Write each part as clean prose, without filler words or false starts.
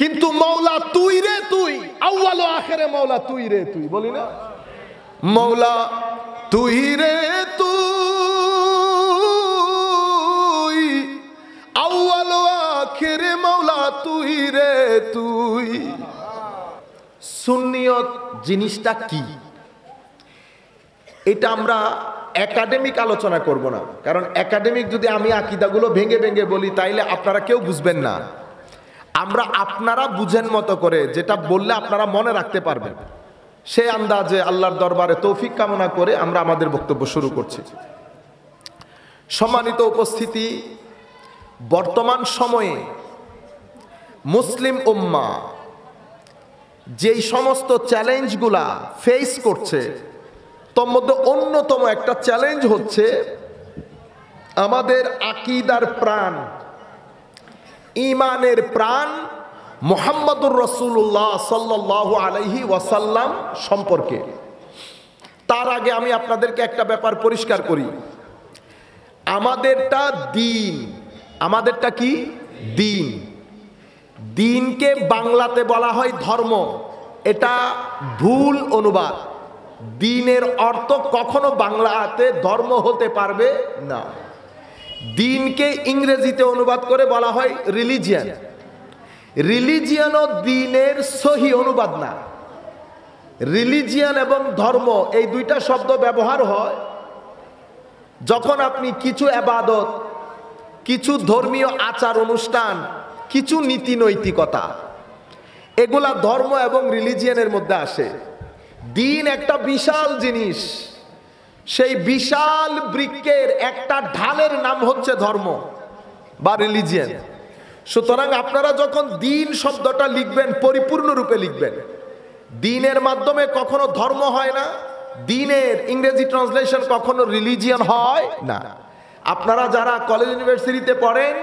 কিন্তু মৌলা তুই রে তুই, আউয়াল ও আখেরে মৌলা তুই রে তুই, বলি না মৌলা তুই রে তুই, আউয়াল ও আখেরে মৌলা তুই রে তুই। সুন্নিয়ত জিনিসটা কি, এটা আমরা একাডেমিক আলোচনা করব না, কারণ একাডেমিক যদি আমি আকীদাগুলো ভেঙে ভেঙে বলি তাইলে আপনারা কেউ বুঝবেন না। আমরা আপনারা বুঝেন মতো করে যেটা বললে আপনারা মনে রাখতে পারবেন, সেই আন্দাজে আল্লাহর দরবারে তৌফিক কামনা করে আমরা আমাদের বক্তব্য শুরু করছি। সম্মানিত উপস্থিতি, বর্তমান সময়ে মুসলিম উম্মাহ যেই সমস্ত চ্যালেঞ্জগুলা ফেস করছে, তোর মধ্যে অন্যতম একটা চ্যালেঞ্জ হচ্ছে আমাদের আকীদার প্রাণ, ঈমানের প্রাণ মুহাম্মদুর রাসূলুল্লাহ সাল্লাল্লাহু আলাইহি ওয়াসাল্লাম সম্পর্কে। তার আগে আমি আপনাদেরকে একটা ব্যাপার পরিষ্কার করি, আমাদেরটা দিন, আমাদেরটা কি দিন। দিনকে বাংলাতে বলা হয় ধর্ম, এটা ভুল অনুবাদ। দিনের অর্থ কখনো বাংলাতে ধর্ম হতে পারবে না। দিনকে ইংরেজিতে অনুবাদ করে বলা হয় রিলিজিয়ান। রিলিজিয়ান ও দিনের সহি অনুবাদ না। রিলিজিয়ান এবং ধর্ম এই দুইটা শব্দ ব্যবহার হয় যখন আপনি কিছু ইবাদত, কিছু ধর্মীয় আচার অনুষ্ঠান, কিছু নীতি নৈতিকতা, এগুলা ধর্ম এবং রিলিজিয়ানের মধ্যে আসে। দিন একটা বিশাল জিনিস, সেই বিশাল বৃক্ষের একটা ঢালের নাম হচ্ছে ধর্ম বা রিলিজিয়ান। সুতরাং আপনারা যখন দিন শব্দটা লিখবেন পরিপূর্ণ রূপে লিখবেন। দিনের মাধ্যমে কখনো ধর্ম হয় না, দিনের ইংরেজি ট্রান্সলেশন কখনো রিলিজিয়ান হয় না। আপনারা যারা কলেজ ইউনিভার্সিটিতে পড়েন,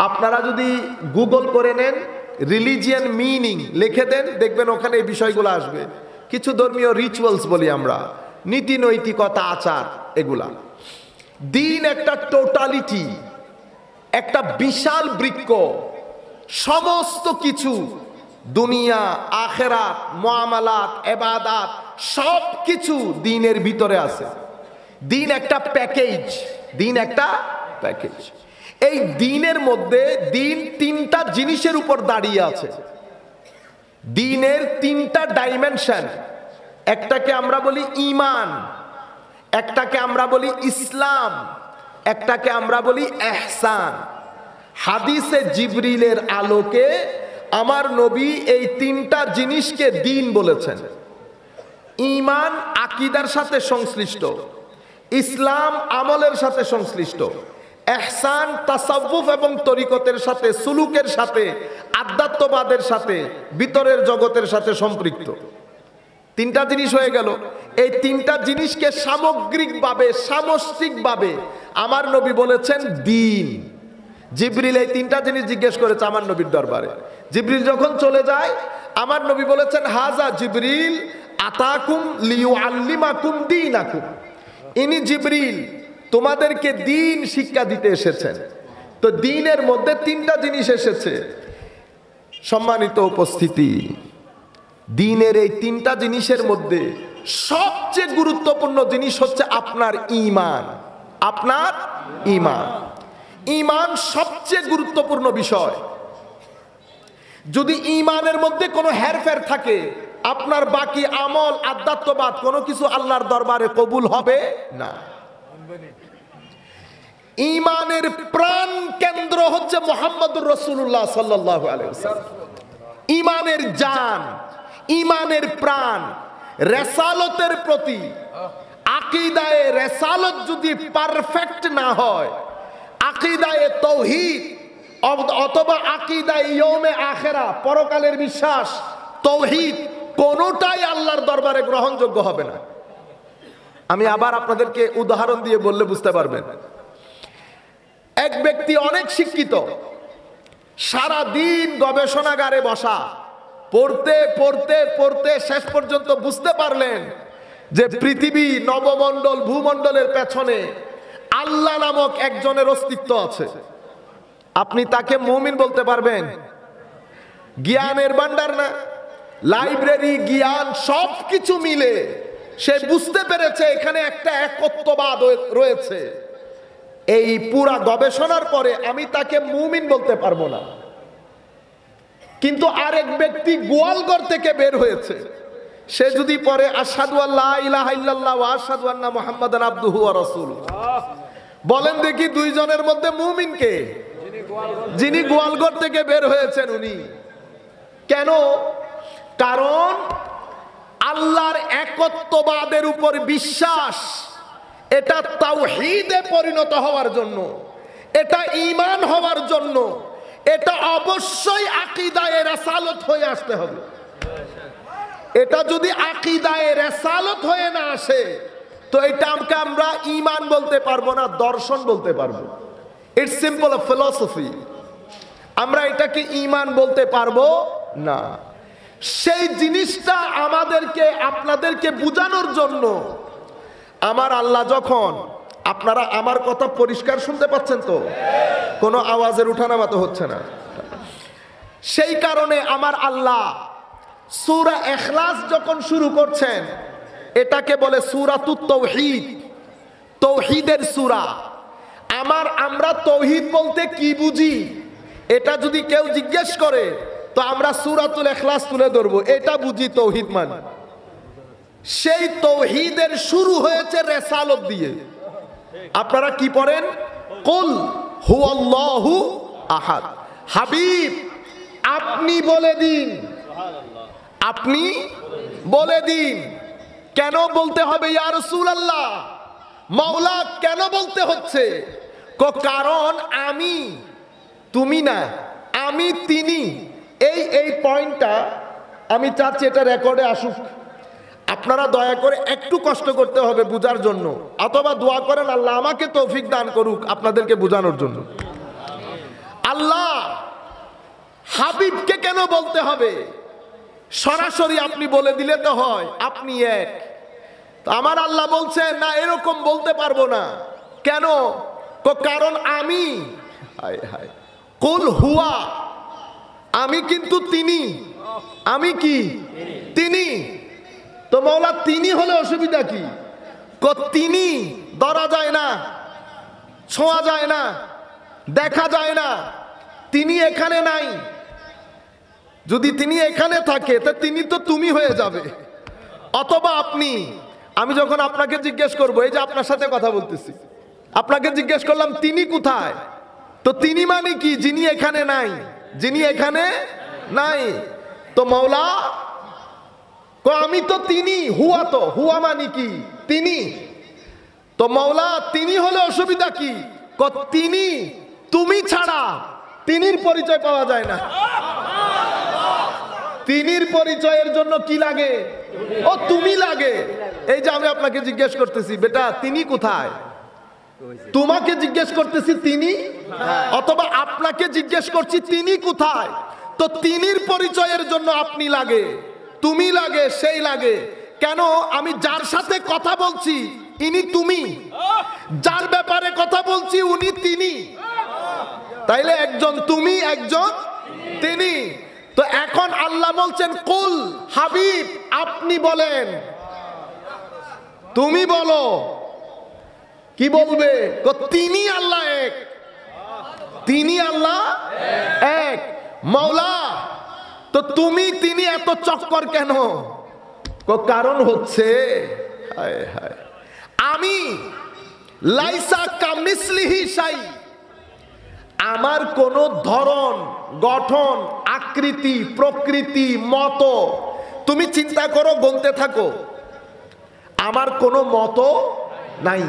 আপনারা যদি গুগল করে নেন রিলিজিয়ান মিনিং লিখে দেন, দেখবেন ওখানে এই বিষয়গুলো আসবে। কিছু ধর্মীয় রিচুয়ালস বলি আমরা, নীতি নৈতিকতা, আচার, এগুলা। দিন একটা টোটালিটি, একটা বিশাল বৃক্ষ, সমস্ত কিছু, দুনিয়া, আখেরাত, মুআমালাত, ইবাদত, সব কিছু দিনের ভিতরে আছে। দিন একটা প্যাকেজ, দিন একটা প্যাকেজ। এই দিনের মধ্যে দিন তিনটা জিনিসের উপর দাঁড়িয়ে আছে। দিনের তিনটা ডাইমেনশন, একটাকে আমরা বলি ঈমান, একটাকে আমরা বলি ইসলাম, একটাকে আমরা বলি ইহসান। হাদিসে জিবরিলের আলোকে আমার নবী এই তিনটা জিনিসকে দিন বলেছেন। ঈমান আকীদার সাথে সংশ্লিষ্ট, ইসলাম আমলের সাথে সংশ্লিষ্ট, ইহসান তাসাউফ এবং তরিকতের সাথে, সুলুকের সাথে, আধ্যাত্মবাদের সাথে, ভিতরের জগতের সাথে সম্পৃক্ত। তিনটা জিনিস হয়ে গেল। এই তিনটা জিনিসকে সামগ্রিকভাবে, সামষ্টিকভাবে আমার নবী বলেছেন দিন। জিবরিল এই তিনটা জিনিস জিজ্ঞেস করেছে আমার নবীর দরবারে। জিবরিল যখন চলে যায়, আমার নবী বলেছেন হাজা জিবরিল আতাকুম লিয়ুআল্লিমাকুম দীনাকুম, ইনি জিবরিল তোমাদেরকে দিন শিক্ষা দিতে এসেছেন। তো দিনের মধ্যে তিনটা জিনিস এসেছে। সম্মানিত উপস্থিতি, দিনের এই তিনটা জিনিসের মধ্যে সবচেয়ে গুরুত্বপূর্ণ জিনিস হচ্ছে আপনার ঈমান। আপনার ঈমান, ঈমান সবচেয়ে গুরুত্বপূর্ণ বিষয়। যদি ঈমানের মধ্যে কোনো হেরফের থাকে, আপনার বাকি আমল, আধ্যাত্মবাদ, কোনো কিছু আল্লাহর দরবারে কবুল হবে না। ঈমানের প্রাণ কেন্দ্র হচ্ছে মুহাম্মদুর রাসূলুল্লাহ সাল্লাল্লাহু আলাইহি ওয়াসাল্লাম। ঈমানের জান, ঈমানের প্রাণ, রিসালাতের প্রতি আকীদায়ে রিসালাত যদি পারফেক্ট না হয়, আকীদায়ে তাওহীদ অথবা আকীদায়ে ইয়াউমে আখিরা, পরকালের বিশ্বাস, তাওহীদ, কোনোটাই আল্লাহর দরবারে গ্রহণযোগ্য হবে না। আমি আবার আপনাদেরকে উদাহরণ দিয়ে বললে বুঝতে পারবেন। এক ব্যক্তি অনেক শিক্ষিত, সারা দিন গবেষণাগারে বসা, পড়তে পড়তে পড়তে শেষ পর্যন্ত বুঝতে পারলেন যে পৃথিবী, নবমণ্ডল, ভূমণ্ডলের পেছনে আল্লাহ নামক একজনের অস্তিত্ব আছে। আপনি তাকে মুমিন বলতে পারবেন? জ্ঞানের ভান্ডার না, লাইব্রেরি, জ্ঞান সব কিছু মিলে সে বুঝতে পেরেছে এখানে একটা একত্ববাদ রয়েছে। এই পুরা গবেষণার পরে আমি তাকে মুমিন বলতে পারবো না। কিন্তু আরেক ব্যক্তি গোয়ালঘর থেকে বের হয়েছে, সে যদি পরে আশহাদু আল্লা ইলাহা ইল্লাল্লাহ ওয়া আশহাদু আন্না মুহাম্মাদান আবদুহু ওয়া রাসূলুহু, বলেন দেখি দুইজনের মধ্যে মুমিন কে? যিনি গোয়ালঘর থেকে বের হয়েছেন উনি। কেন? কারণ আল্লাহর একত্ববাদের উপর বিশ্বাস, এটা তাওহীদে পরিণত হওয়ার জন্য, এটা ঈমান হওয়ার জন্য, এটা অবশ্যই আকীদায়ে রাসালত হয়ে আসতে হবে। এটা যদি আকীদায়ে রাসালত হয়ে না আসে তো এটাকে আমরা ঈমান বলতে পারবো না, দর্শন বলতে পারবো। It's simple a philosophy. আমরা এটাকে ঈমান বলতে পারবো না। সেই জিনিসটা আমাদেরকে আপনাদেরকে বোঝানোর জন্য আমার আল্লাহ যখন, আপনারা আমার কথা পরিষ্কার শুনতে পাচ্ছেন তো? কোনো আওয়াজের উঠানামা তো হচ্ছে না? সেই কারণে আমার আল্লাহ সূরা ইখলাস যখন শুরু করছেন, এটাকে বলে সূরাতুত তাওহীদ, তাওহীদের সূরা। আমরা তাওহীদ বলতে কি বুঝি এটা যদি কেউ জিজ্ঞেস করে তো আমরা সূরাতুল ইখলাস তুলে ধরবো, এটা বুঝি তাওহীদ মানে। সেই তাওহীদের শুরু হয়েছে রিসালাত দিয়ে। আপনারা কি পড়েন? কুল হুয়াল্লাহু আহাদ। হাবিব আপনি বলে দিন, আপনি বলে দিন। কেন বলতে হবে ইয়া রাসূলুল্লাহ? মাওলা কেন বলতে হচ্ছে? কারণ আমি, তুমি না, আমি তিনি। এই পয়েন্টটা আমি চাচ্ছি এটা রেকর্ডে আসুক। আপনারা দয়া করে একটু কষ্ট করতে হবে বোঝার জন্য, অথবা দোয়া করেন আল্লাহ আমাকে তৌফিক দান করুক আপনাদেরকে বোঝানোর জন্য। আল্লাহ হাবিবকে কেন বলতে হবে? সরাসরি আপনি বলে দিলে তো হয়, আপনি এক। আমার আল্লাহ বলছেন না, এরকম বলতে পারবো না। কেন? কারণ আমি, হায় হায়, কুল হুয়া, আমি কিন্তু তিনি। আমি কি? তিনি। তো মাওলা তিনি হলে অসুবিধা কি? তিনি ধরা যায় না, ছোঁয়া যায় না, দেখা যায় না, তিনি এখানে নাই। যদি তিনি এখানে থাকে তা তিনি তো তুমি হয়ে যাবে, অথবা আপনি। আমি যখন আপনাকে জিজ্ঞেস করবো, এই যে আপনার সাথে কথা বলতেছি, আপনাকে জিজ্ঞেস করলাম তিনি কোথায়, তো তিনি মানে কি? যিনি এখানে নাই, যিনি এখানে নাই। তো মাওলা আমি তো তিনি, হুয়া তো, হুয়া মানে কি? তিনি। তো মাওলা তিনি হলে অসুবিধা কি? তিনি, তুমি ছাড়া তিনির পরিচয় পাওয়া যায় না। তিনির পরিচয়ের জন্য কি লাগে? ও তুমি লাগে। এই যে আমি আপনাকে জিজ্ঞেস করতেছি বেটা তিনি কোথায়, তোমাকে জিজ্ঞেস করতেছি তিনি, অথবা আপনাকে জিজ্ঞেস করছি তিনি কোথায়। তো তিনির পরিচয়ের জন্য আপনি লাগে, তুমি লাগে, সেই লাগে। কেন? আমি যার সাথে কথা বলছি ইনি তুমি, যার ব্যাপারে কথা বলছি উনি তিনি। তাইলে একজন তুমি, একজন তিনি। তো এখন আল্লাহ বলছেন কুল, হাবিব আপনি বলেন। তুমি বলো, কি বলবে? তিনি আল্লাহ এক, তিনি আল্লাহ এক। মাওলা তো তুমি তিনি এত চক্কর কেন? কারণ হচ্ছে হায় হায়, আমি লাইসা কামিসলিহি শাই, আমার কোন ধরন, গঠন, আকৃতি, প্রকৃতি, মত, তুমি চিন্তা করো, গুনতে থাকো, আমার কোনো মত নাই।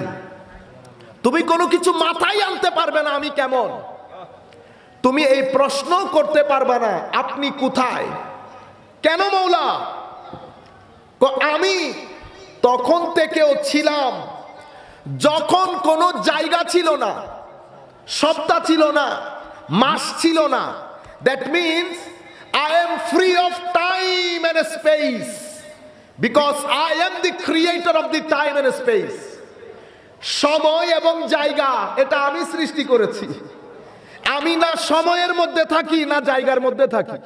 তুমি কোনো কিছু মাথায় আনতে পারবে না আমি কেমন, তুমি এই প্রশ্ন করতে পারবে না আপনি কোথায়। কেন মাওলা? আমি তখন থেকেও ছিলাম যখন কোনো জায়গা ছিল না, সত্তা ছিল না, মাস ছিল না। That means I am free of time and space because I am the creator of the time and space. সময় এবং জায়গা এটা আমি সৃষ্টি করেছি। আমি না সময়ের মধ্যে থাকি না জায়গার মধ্যে থাকি।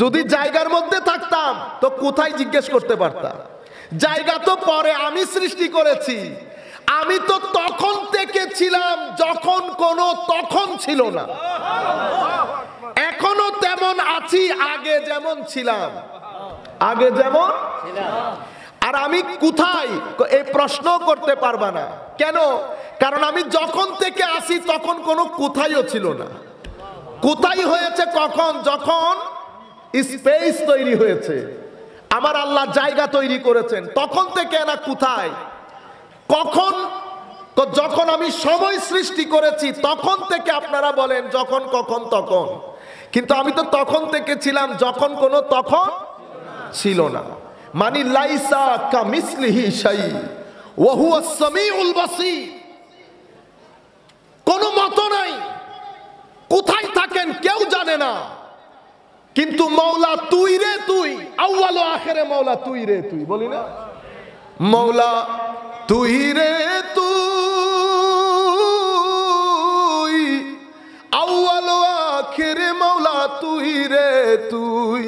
যদি জায়গার মধ্যে থাকতাম তো কোথায় জিজ্ঞেস করতে পারতাম। জায়গা তো পরে আমি সৃষ্টি করেছি। আমি তো তখন থেকে ছিলাম যখন কোনো তখন ছিল না। এখনো তেমন আছি, আগে যেমন ছিলাম, আগে যেমন। আর আমি কোথায়, এই প্রশ্ন করতে পারবা না। কেন? কারণ আমি যখন থেকে আসি তখন কোনো কোথায়ও ছিল না। কোথায় হয়েছে কখন? যখন স্পেস তৈরি হয়েছে, আমার আল্লাহ জায়গা তৈরি করেছেন, তখন থেকে না কোথায়। কখন? তো যখন আমি সময় সৃষ্টি করেছি তখন থেকে আপনারা বলেন যখন কখন তখন, কিন্তু আমি তো তখন থেকে ছিলাম যখন কোনো তখন ছিল না। মানি লাইসা কামিসলিহি শাই ওয়া হুয়াস সামিউল বাসীর। কোনো মত নাই, কোথায় থাকেন কেউ জানে না, কিন্তু মৌলা তুই রে তুই, আউয়াল ও আখিরে মৌলা তুই রে তুই, বলি না মৌলা তুই রে তুই, আউয়াল ও আখিরে মৌলা তুই রে তুই।